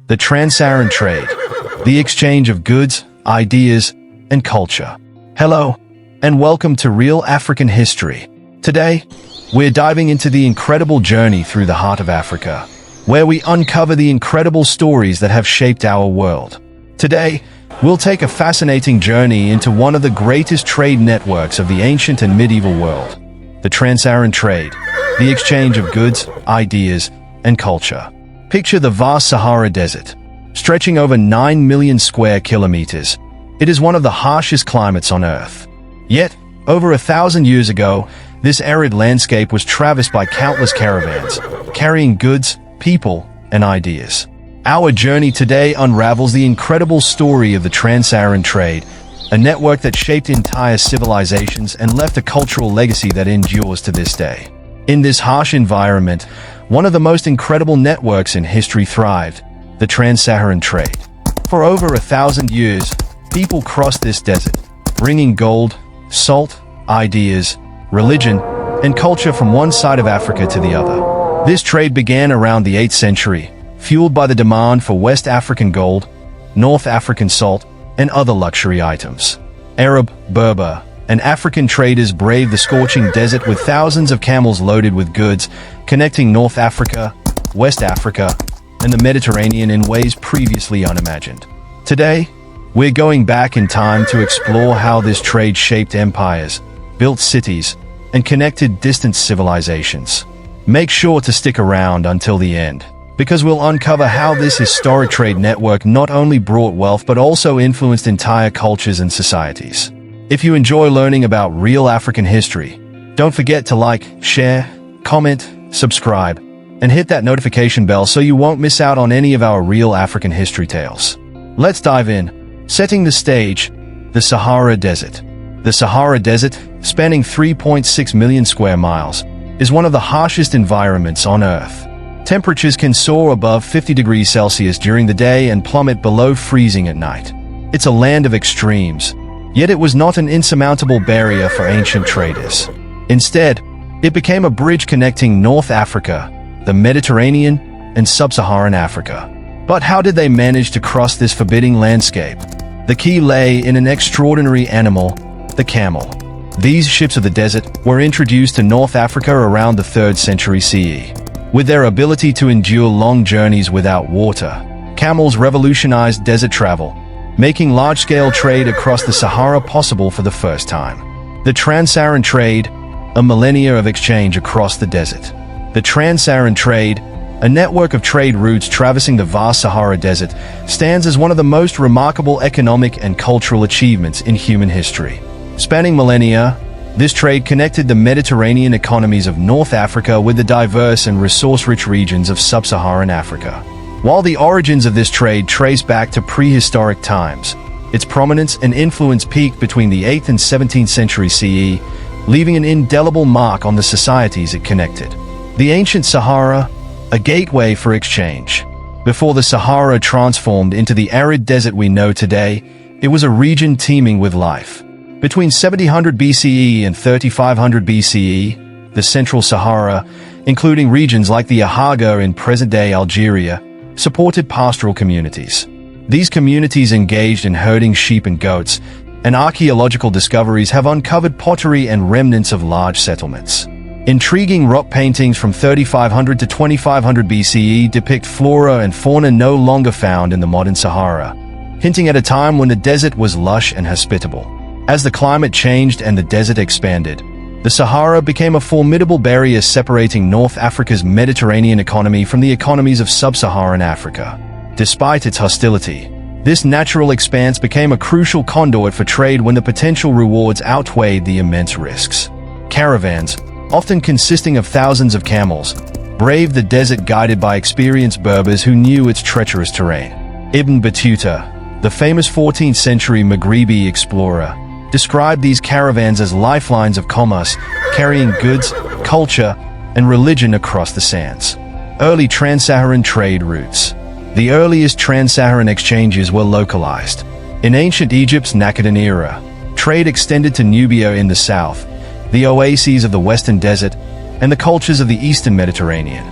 The Trans-Saharan trade, the exchange of goods, ideas, and culture. Hello, and welcome to Real African History. Today, we're diving into the incredible journey through the heart of Africa, where we uncover the incredible stories that have shaped our world. Today, we'll take a fascinating journey into one of the greatest trade networks of the ancient and medieval world, the Trans-Saharan trade, the exchange of goods, ideas, and culture. Picture the vast Sahara Desert, stretching over 9 million square kilometers. It is one of the harshest climates on Earth. Yet, over 1,000 years ago, this arid landscape was traversed by countless caravans, carrying goods, people, and ideas. Our journey today unravels the incredible story of the Trans-Saharan trade, a network that shaped entire civilizations and left a cultural legacy that endures to this day. In this harsh environment, one of the most incredible networks in history thrived, the Trans-Saharan trade. For over 1,000 years, people crossed this desert, bringing gold, salt, ideas, religion, and culture from one side of Africa to the other. This trade began around the 8th century, fueled by the demand for West African gold, North African salt, and other luxury items. Arab, Berber, and African traders braved the scorching desert with thousands of camels loaded with goods, connecting North Africa, West Africa, and the Mediterranean in ways previously unimagined. Today, we're going back in time to explore how this trade shaped empires, built cities, and connected distant civilizations. Make sure to stick around until the end, because we'll uncover how this historic trade network not only brought wealth but also influenced entire cultures and societies. If you enjoy learning about real African history, don't forget to like, share, comment, subscribe, and hit that notification bell so you won't miss out on any of our real African history tales. Let's dive in. Setting the stage, the Sahara Desert. The Sahara Desert, spanning 3.6 million square miles, is one of the harshest environments on Earth. Temperatures can soar above 50 degrees Celsius during the day and plummet below freezing at night. It's a land of extremes, yet it was not an insurmountable barrier for ancient traders. Instead, it became a bridge connecting North Africa, the Mediterranean, and Sub-Saharan Africa. But how did they manage to cross this forbidding landscape? The key lay in an extraordinary animal, the camel. These ships of the desert were introduced to North Africa around the 3rd century CE. With their ability to endure long journeys without water, camels revolutionized desert travel, making large-scale trade across the Sahara possible for the first time. The Trans-Saharan trade, a millennia of exchange across the desert. The Trans-Saharan trade, a network of trade routes traversing the vast Sahara Desert, stands as one of the most remarkable economic and cultural achievements in human history. Spanning millennia, this trade connected the Mediterranean economies of North Africa with the diverse and resource-rich regions of Sub-Saharan Africa. While the origins of this trade trace back to prehistoric times, its prominence and influence peaked between the 8th and 17th century CE, leaving an indelible mark on the societies it connected. The ancient Sahara, a gateway for exchange. Before the Sahara transformed into the arid desert we know today, it was a region teeming with life. Between 700 BCE and 3500 BCE, the Central Sahara, including regions like the Ahaga in present-day Algeria, supported pastoral communities. These communities engaged in herding sheep and goats, and archaeological discoveries have uncovered pottery and remnants of large settlements. Intriguing rock paintings from 3500 to 2500 BCE depict flora and fauna no longer found in the modern Sahara, hinting at a time when the desert was lush and hospitable. As the climate changed and the desert expanded, the Sahara became a formidable barrier separating North Africa's Mediterranean economy from the economies of Sub-Saharan Africa. Despite its hostility, this natural expanse became a crucial conduit for trade when the potential rewards outweighed the immense risks. Caravans, often consisting of thousands of camels, braved the desert guided by experienced Berbers who knew its treacherous terrain. Ibn Battuta, the famous 14th century Maghribi explorer, described these caravans as lifelines of commerce, carrying goods, culture, and religion across the sands. Early Trans-Saharan trade routes. The earliest Trans-Saharan exchanges were localized. In ancient Egypt's Nakhidan era, trade extended to Nubia in the south, the oases of the Western Desert, and the cultures of the Eastern Mediterranean.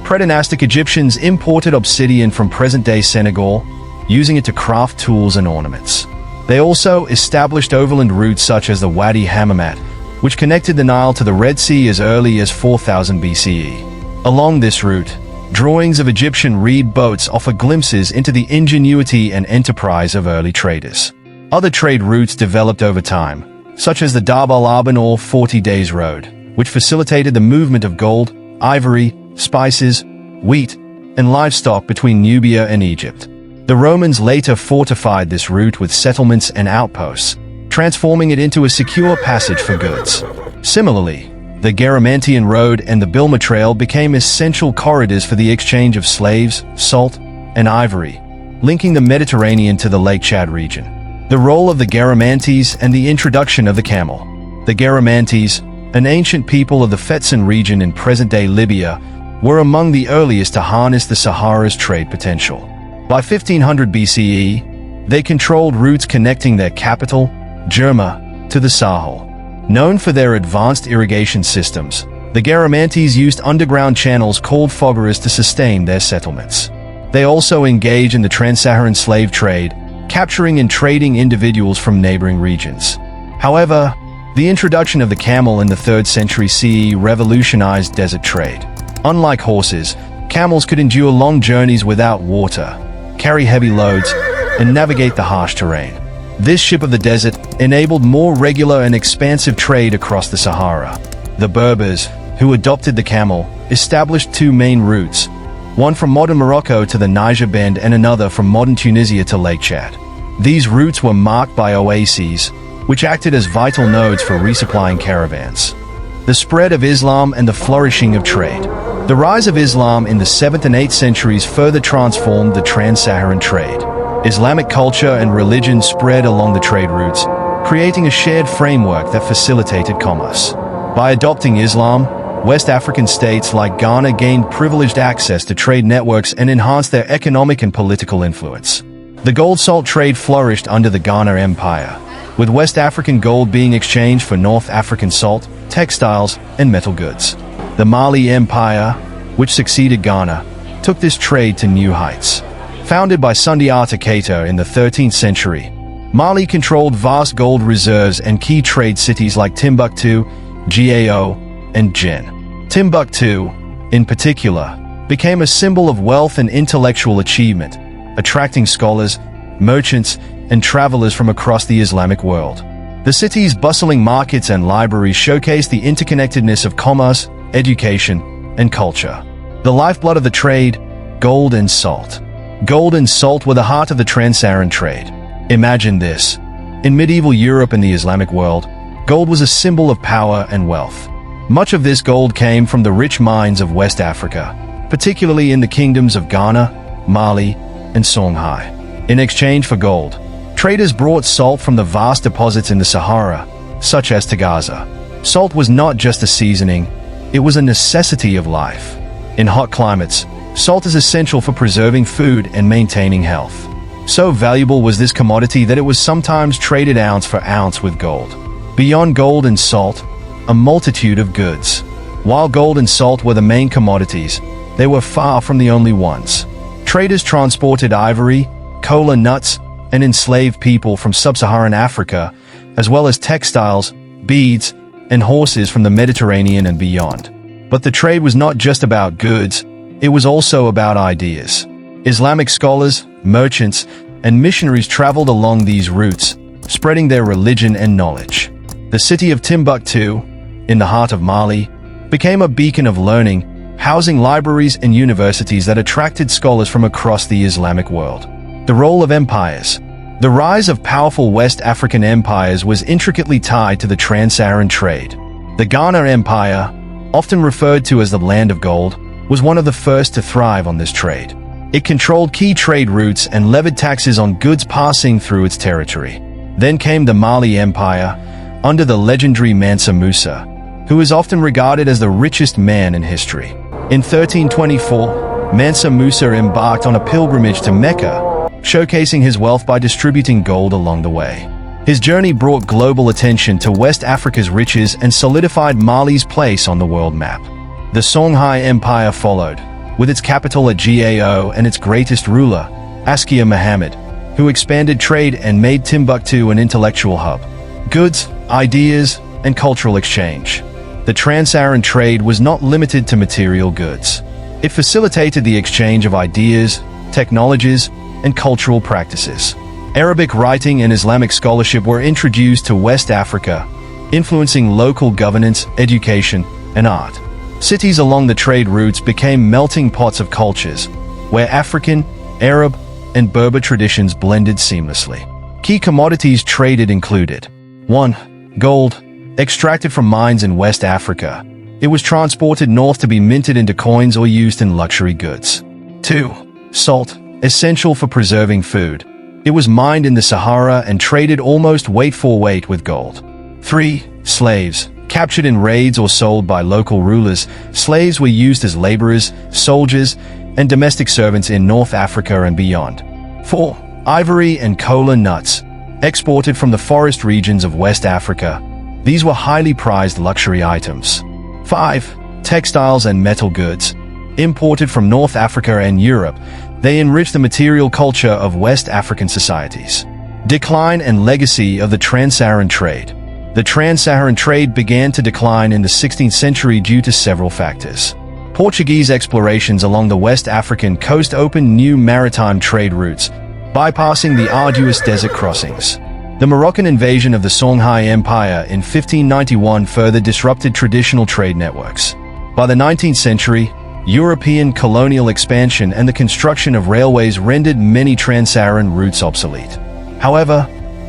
Predynastic Egyptians imported obsidian from present-day Senegal, using it to craft tools and ornaments. They also established overland routes such as the Wadi Hammamat, which connected the Nile to the Red Sea as early as 4000 BCE. Along this route, drawings of Egyptian reed boats offer glimpses into the ingenuity and enterprise of early traders. Other trade routes developed over time, such as the Darb al-Aban or 40 Days Road, which facilitated the movement of gold, ivory, spices, wheat, and livestock between Nubia and Egypt. The Romans later fortified this route with settlements and outposts, transforming it into a secure passage for goods. Similarly, the Garamantian Road and the Bilma Trail became essential corridors for the exchange of slaves, salt, and ivory, linking the Mediterranean to the Lake Chad region. The role of the Garamantes and the introduction of the camel. The Garamantes, an ancient people of the Fezzan region in present-day Libya, were among the earliest to harness the Sahara's trade potential. By 1500 BCE, they controlled routes connecting their capital, Jerma, to the Sahel. Known for their advanced irrigation systems, the Garamantes used underground channels called fogaras to sustain their settlements. They also engaged in the Trans-Saharan slave trade, capturing and trading individuals from neighboring regions. However, the introduction of the camel in the 3rd century CE revolutionized desert trade. Unlike horses, camels could endure long journeys without water, carry heavy loads, and navigate the harsh terrain. This ship of the desert enabled more regular and expansive trade across the Sahara. The Berbers, who adopted the camel, established two main routes, one from modern Morocco to the Niger Bend and another from modern Tunisia to Lake Chad. These routes were marked by oases, which acted as vital nodes for resupplying caravans. The spread of Islam and the flourishing of trade. The rise of Islam in the 7th and 8th centuries further transformed the Trans-Saharan trade. Islamic culture and religion spread along the trade routes, creating a shared framework that facilitated commerce. By adopting Islam, West African states like Ghana gained privileged access to trade networks and enhanced their economic and political influence. The gold-salt trade flourished under the Ghana Empire, with West African gold being exchanged for North African salt, textiles, and metal goods. The Mali Empire, which succeeded Ghana, took this trade to new heights. Founded by Sundiata Keita in the 13th century, Mali controlled vast gold reserves and key trade cities like Timbuktu, Gao, and Djen. Timbuktu, in particular, became a symbol of wealth and intellectual achievement, attracting scholars, merchants, and travelers from across the Islamic world. The city's bustling markets and libraries showcased the interconnectedness of commerce, education, and culture. The lifeblood of the trade, gold and salt. Gold and salt were the heart of the Trans-Saharan trade. Imagine this. In medieval Europe and the Islamic world, gold was a symbol of power and wealth. Much of this gold came from the rich mines of West Africa, particularly in the kingdoms of Ghana, Mali, and Songhai. In exchange for gold, traders brought salt from the vast deposits in the Sahara, such as Tagaza. Salt was not just a seasoning, it was a necessity of life. In hot climates, salt is essential for preserving food and maintaining health. So valuable was this commodity that it was sometimes traded ounce for ounce with gold. Beyond gold and salt, a multitude of goods. While gold and salt were the main commodities, they were far from the only ones. Traders transported ivory, cola nuts, and enslaved people from sub-Saharan Africa, as well as textiles, beads, and horses from the Mediterranean and beyond. But the trade was not just about goods, it was also about ideas. Islamic scholars, merchants, and missionaries traveled along these routes, spreading their religion and knowledge. The city of Timbuktu, in the heart of Mali, became a beacon of learning, housing libraries and universities that attracted scholars from across the Islamic world. The role of empires. The rise of powerful West African empires was intricately tied to the Trans-Saharan trade. The Ghana Empire, often referred to as the Land of Gold, was one of the first to thrive on this trade. It controlled key trade routes and levied taxes on goods passing through its territory. Then came the Mali Empire, under the legendary Mansa Musa, who is often regarded as the richest man in history. In 1324, Mansa Musa embarked on a pilgrimage to Mecca, showcasing his wealth by distributing gold along the way. His journey brought global attention to West Africa's riches and solidified Mali's place on the world map. The Songhai Empire followed, with its capital at Gao and its greatest ruler, Askia Muhammad, who expanded trade and made Timbuktu an intellectual hub. Goods, ideas, and cultural exchange. The Trans-Saharan trade was not limited to material goods. It facilitated the exchange of ideas, technologies, and cultural practices. Arabic writing and Islamic scholarship were introduced to West Africa, influencing local governance, education, and art. Cities along the trade routes became melting pots of cultures, where African, Arab, and Berber traditions blended seamlessly. Key commodities traded included: 1. Gold, extracted from mines in West Africa. It was transported north to be minted into coins or used in luxury goods. 2. Salt, essential for preserving food. It was mined in the Sahara and traded almost weight for weight with gold. 3. Slaves, captured in raids or sold by local rulers. Slaves were used as laborers, soldiers, and domestic servants in North Africa and beyond. 4. Ivory and kola nuts, exported from the forest regions of West Africa. These were highly prized luxury items. 5. Textiles and metal goods, imported from North Africa and Europe. They enriched the material culture of West African societies. Decline and legacy of the Trans-Saharan trade. The Trans-Saharan trade began to decline in the 16th century due to several factors. Portuguese explorations along the West African coast opened new maritime trade routes, bypassing the arduous desert crossings. The Moroccan invasion of the Songhai Empire in 1591 further disrupted traditional trade networks. By the 19th century, European colonial expansion and the construction of railways rendered many Trans-Saharan routes obsolete. However,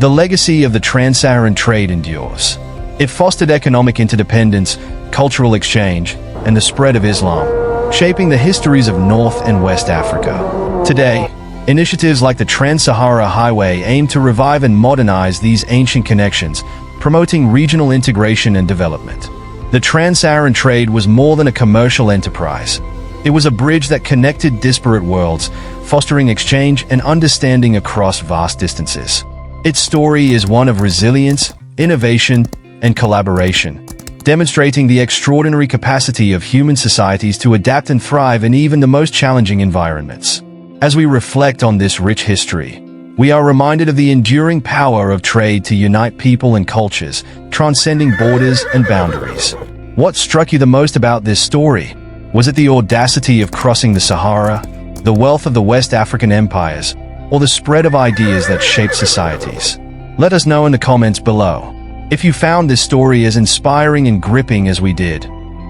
the legacy of the Trans-Saharan trade endures. It fostered economic interdependence, cultural exchange, and the spread of Islam, shaping the histories of North and West Africa. Today, initiatives like the Trans Sahara Highway aim to revive and modernize these ancient connections, promoting regional integration and development. The Trans-Saharan trade was more than a commercial enterprise. It was a bridge that connected disparate worlds, fostering exchange and understanding across vast distances. Its story is one of resilience, innovation, and collaboration, demonstrating the extraordinary capacity of human societies to adapt and thrive in even the most challenging environments. As we reflect on this rich history, we are reminded of the enduring power of trade to unite people and cultures, transcending borders and boundaries. What struck you the most about this story? Was it the audacity of crossing the Sahara, the wealth of the West African empires, or the spread of ideas that shaped societies? Let us know in the comments below. If you found this story as inspiring and gripping as we did,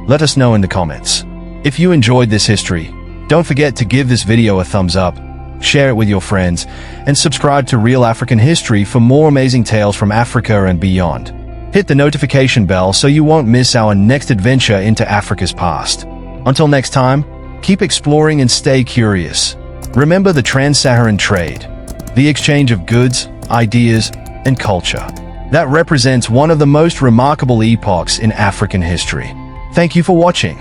let us know in the comments. If you enjoyed this history, don't forget to give this video a thumbs up, share it with your friends, and subscribe to Real African History for more amazing tales from Africa and beyond. Hit the notification bell so you won't miss our next adventure into Africa's past. Until next time, keep exploring and stay curious. Remember the Trans-Saharan trade, the exchange of goods, ideas, and culture. That represents one of the most remarkable epochs in African history. Thank you for watching.